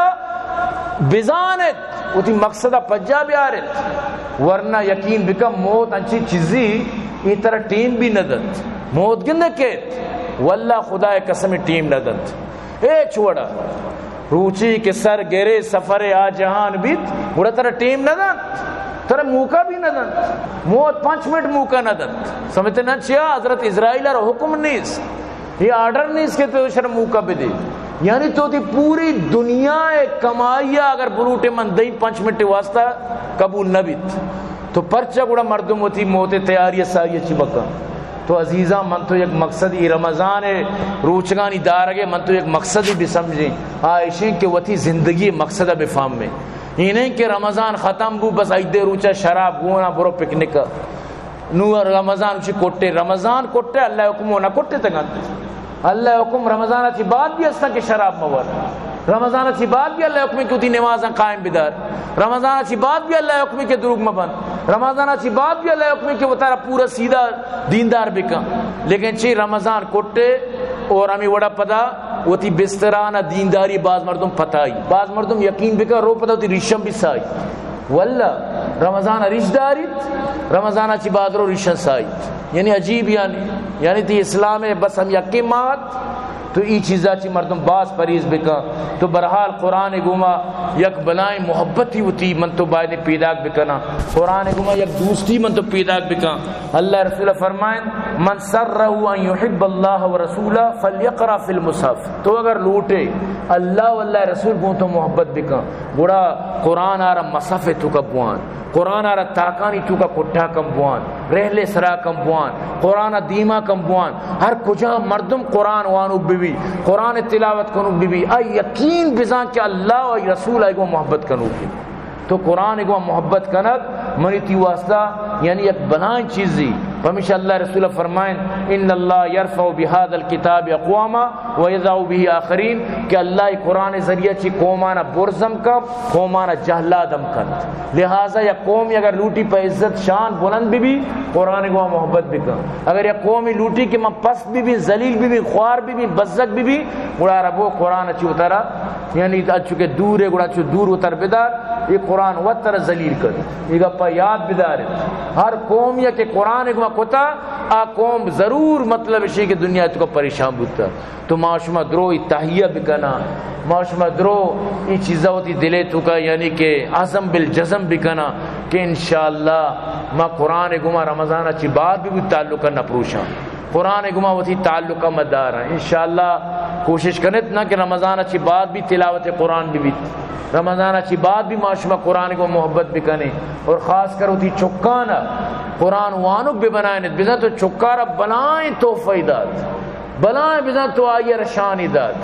بزانت ہوتی مقصدہ پجا بیارت ورنہ یقین بکم موت انچی چیزی یہ طرح ٹیم بھی ندت موت گندکت واللہ خدا قسم ٹیم ندت چھوڑا روچی کے سر گرے سفر آ جہان بیت بڑا طرح ٹیم ندت ترہ موقع بھی ندت موت 5 منٹ موقع ندت سمجھتے نا چیا حضرت اسرائیل اور حکم نیس یہ آرڈر نیس کے تو شرم موقع بھی دے یعنی تو تی پوری دنیا کمائیا اگر بروٹے من دئی 5 منٹ واسطہ قبول نہ بیت تو پرچہ گوڑا مردم ہوتی موت تیاری ساری چی بکا تو عزیزاں من تو ایک مقصد ہی رمضان روچگانی دارگے من تو ایک مقصد ہی بھی سمجھیں آئیشیں کہ وہ تھی زندگی مقصدہ بفام میں یہ نہیں کہ رمضان ختم بو بس ایدے روچہ شراب گونا برو پکنک نو رمضان اچھی کوٹے رمضان کوٹے اللہ حکم ہونا کوٹے تنگانتے اللہ حکم رمضان اچھی بات بھی استا کہ شراب موار رمضان اچھی بات بھی اللہ حکم کی ہوتی نمازاں قائم بدار رمضان اچھی بات بھی اللہ حکم کے دروگ مبن رمضان اچھی بات بھی اللہ حکم کے وہ تارا پورا سیدھا دیندار بکا لیکن چی رمضان کوٹے اور ہمیں وڑا پدا وہ تی بسترانہ دینداری بعض مردم پتائی بعض مردم یقین بکا رو پدا ہوتی ریشم بھی سائی واللہ رمضان ریش داریت رمضان اچھی بات رو ریشن سائی یعنی عجیب یعنی تی اسلام ہے بس ہم یقین مات تو ای چیزا چی مردم باز پریز بکا تو برحال قرآن گوما یک بلائیں محبت ہی ہوتی من تو باید پیداک بکنا قرآن گوما یک دوستی من تو پیداک بکا اللہ رسول فرمائیں من سرہو ان یحب اللہ و رسولہ فلیقرا فی المصحف تو اگر لوٹے اللہ واللہ رسول کو تو محبت بکا گوڑا قرآن آرہ مصحف تو کا بوان قرآن آرہ تاکانی تو کا کٹھا کم بوان رہلے سرا کم بوان قرآن دیما کم بوان ہر کجا مردم قرآن وانو بھی قرآن تلاوت کنو بھی آئی یقین بزان کہ اللہ و رسول آئی گو محبت کنو بھی تو قرآن گو محبت کنک منی تی واسطہ یعنی ایک بنائیں چیزی ہمیشہ اللہ رسول فرمائیں ان اللہ یرفع بهذا الكتاب اقواما ويضع به آخرین کہ اللہ قرآن ذریعہ چی قومانا برزم کم قومانا جہلادم کن لہذا یا قومی اگر لوٹی پہ عزت شان بلند بھی قرآن کو محبت بھی کن اگر یا قومی لوٹی کہ من پست بھی ذلیل بھی خوار بھی بزک بھی گڑا ربو قرآن اچھی اترا یعنی چونکہ دور ہے گڑا چو دور اتر بدار یہ قرآن وطر ذلیل کر یہ گپا یاد بدار ہر قوم یا کہ قرآن کو کتا آ قوم ضرور مطلب ہے کہ دنیا تو کو پریشان بوتا تو معاشمہ درو تحیہ بکنا معاشمہ درو یہ چیزیں ہوتی دلے تو کا یعنی کہ عزم بالجزم بکنا کہ انشاءاللہ ما قرآن گما رمضان اچھی بات بھی تعلق نہ پروشاں قرآن گما وتی تعلق کا مدار ہے. انشاءاللہ کوشش کریں نہ کہ رمضان اچھی بات بھی تلاوت قرآن بھی رمضان اچھی بات بھی معاشمہ قرآن کو محبت بھی کریں، اور خاص کر ہوتی چکانا قرآن وانک بھی بنائیں بزا تو چکارا بلائیں توفہ داد بلائیں بزا تو آئیے رشانی داد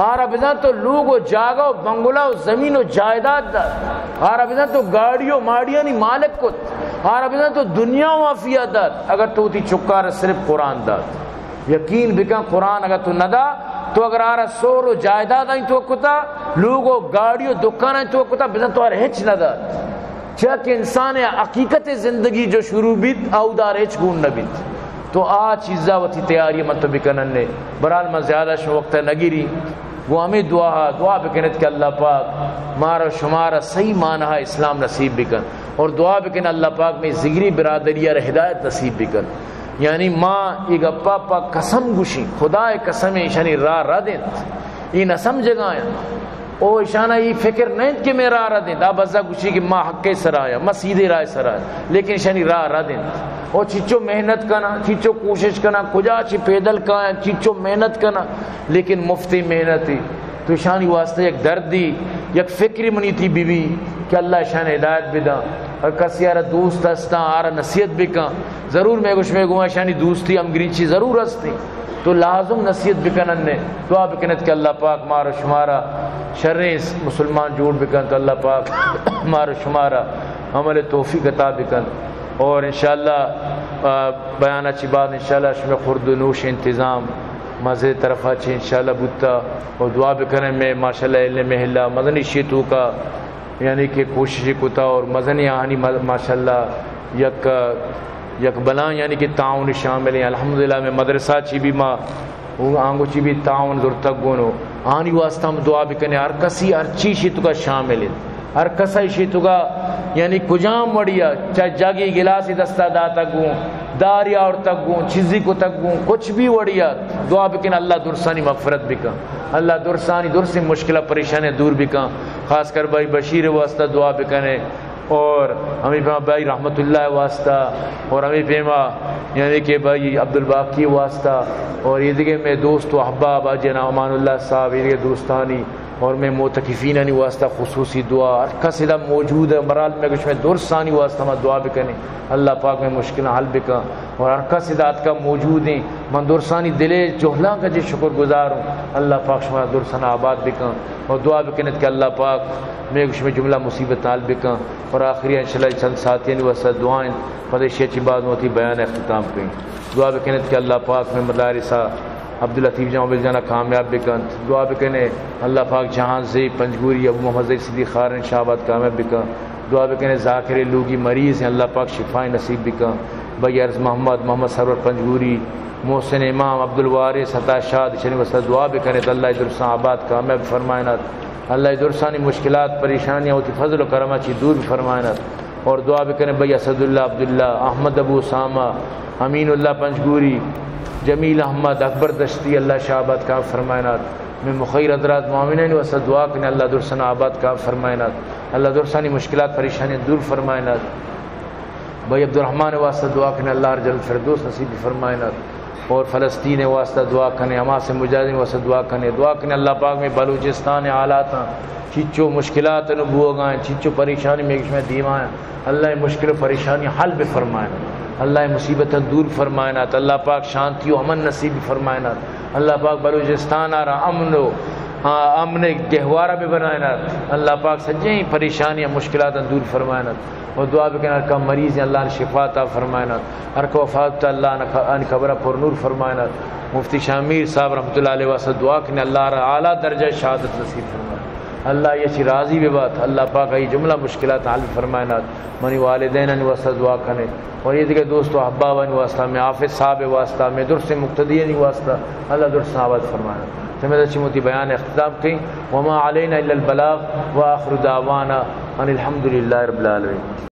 آرہ بزا تو لوگ و جاگا و بنگلہ و زمین و جائیداد داد آرہ بزا تو گاڑیوں ماڑیاں نہیں مالک کت آرہ بزا تو دنیا و معافیہ داد اگر تو ہوتی چکارا صرف قرآن داد. یقین بکن قرآن اگر تو ندا تو اگر آرہ سور و جائیداد آئیں تو کتا لوگو گاڑی و دکان آئیں تو کتا بزن تو آرہ ہچ ندا چاہ کہ انسان حقیقت زندگی جو شروع بیت او دار ہچ گون نبیت. تو آ چیزا وتی تیاری من تو بکنن نے برحال میں زیادہ شو وقت نگیری وہ ہمیں دعا بکنت کہ اللہ پاک مارا شمارا صحیح معنی اسلام نصیب بکن، اور دعا بکن اللہ پاک میں زگری برادری اور ہدایت نصیب بکن. یعنی ماں ایک اپا پا قسم گوشی خدا قسم ایشانی راہ دیں یہ نہ سمجھے گا او ایشانہ یہ فکر نہیں کہ میں راہ دیں دا بزا گوشی کہ ماں حق سر آیا ماں سیدھے راہ سر آیا، لیکن ایشانی راہ دیں اور چیچو محنت کرنا چیچو کوشش کرنا کجا چی پیدل کا چیچو محنت کرنا، لیکن مفتی محنت ہی تو ایشانی واسطے ایک درد دی یک فکری منی تھی بی بی کہ اللہ ایشان ہدایت بھی دا، اور کسی آرہ دوست ہستا آرہ نصیحت بھی کن ضرور میں کچھ میں گوھا ایشانی دوستی امگریچی ضرور ہستی تو لازم نصیحت بکنن نے دعا بکنت کہ اللہ پاک مارو شمارا شریں مسلمان جوڑ بکن تو اللہ پاک مارو شمارا عمل توفیق عطا بکن. اور انشاءاللہ بیان اچھی بات انشاءاللہ شمی خورد و نوش انتظام مزے طرف اچھی انشاءاللہ بوتا، اور دعا بکنے میں ماشاءاللہ علم محلہ مدنی شیطو کا یعنی کہ کوشش کتا، اور مدنی آہنی ماشاءاللہ یک بلان یعنی کہ تعاون شامل ہیں. الحمدللہ میں مدرسہ چی بھی ماں آنگو چی بھی تعاون در تک گونو آنی واسطہ ہم دعا بکنے ہر کسی ہر چیشی تو کا شامل ہے، ہر کسی شیطو کا یعنی کجام وڑیا چاہے جاگی گلاسی دستا دا تک گوں داریا اور تک گوں چیزی کو تک گوں کچھ بھی وڑیا دعا بکن اللہ درسانی مغفرت بکن، اللہ درسانی درسی مشکلہ پریشانی دور بکن. خاص کر بھائی بشیر واسطہ دعا بکنے، اور ہمیں پیما بھائی رحمت اللہ واسطہ، اور ہمیں پیما یعنی کہ بھائی عبدالباقی واسطہ، اور یہ دیکھے میں دوست و احباب جنا امان اللہ صاحب یہ دوستانی، اور میں موتقفین انی واسطہ خصوصی دعا ہر کسیدہ موجود ہے مرال میں کچھ میں درستانی واسطہ میں دعا بکنے اللہ پاک میں مشکل حل بکا، اور ہر کسیدات کا موجود ہیں من درستانی دلے جوہلاں کا جی شکر گزار ہوں اللہ پاک شما درستانہ آباد بکا، اور دعا بکنت کہ اللہ پاک میں کچھ میں جملہ مصیبت حل بکا. اور آخری انشاءاللہ چند ساتھین واسطہ دعائیں پدشی اچھی بات ہوتی بیان اختتام کریں. دعا بکنت کہ اللہ پاک میں مدارسہ عبداللطیف جہاں بل جانا کامیاب بکن، دعا بکنے اللہ پاک جہاں زی پنجگوری ابو محمد زی صدیق خارن شہباد کامیاب بکن، دعا بکنے ذاکر لوگی مریض ہیں اللہ پاک شفائیں نصیب بکن. بھائی عرض محمد سرور پنجگوری محسن امام عبدالوارث عطا شاد شنی وسط دعا بکنے تو اللہ درسان آباد کامیاب فرمائنات، اللہ درسانی مشکلات پریشانیاں ہوتی فضل و کرمہ چی دور فرمائنات. اور دعا بکنے بھئی اسد اللہ عبداللہ احمد ابو اسامہ امین اللہ پنجگوری جمیل احمد اکبر دشتی اللہ شہباد کا فرمائنات میں مخیر حضرات معامنین وسط دعا کرنے اللہ درسان آباد کا فرمائنات، اللہ درسانی مشکلات پریشانیاں دور فرمائنات. بھئی عبدالرحمن واسطہ دعا کرنے اللہ ارجل فردوس نصیب فرمائنات. اور فلسطین واسطہ دعا کرنے حماس مجاہدین واسطہ دعا کرنے اللہ پاک میں بلوچستان حالات چیچو مشکلات نبو گائیں چیچو پریشانی میں دیوائیں اللہ مشکل و پریشانی حل بھی فرمائیں، اللہ مصیبت دور فرمائنات، اللہ پاک شانتی و امن نصیب فرمائنات، اللہ پاک بلوچستان آ رہا امن گہوارہ بھی بنائنات، اللہ پاک سجیں پریشانیاں مشکلات دور فرمائنات. اور دعا بکن ہر کا مریض اللہ نے شفا عطا فرمائنات، ہر کا وفات اللہ نے خبرہ پر نور فرمائنات. مفتی شامیر صاحب رحمۃ اللہ علیہ واسطہ دعا کرنے اللہ را اعلیٰ درجہ شہادت نصیب فرمائے، اللہ یہ چی راضی بے بات اللہ پاک یہ جملہ مشکلات حل فرمائنات. منی والدین ان واسطہ دعا کرنے، اور یہ دیکھے دوستو احباب ان واسطہ میں حافظ صاحب واسطہ میں درست مقتدی ان واسطہ اللہ درست آباد فرمائنا. تمہیں اچھی موتی بیان اختتام کی وما علینا الا البلاغ وآخر دعوانا ان الحمدللہ رب العالمین.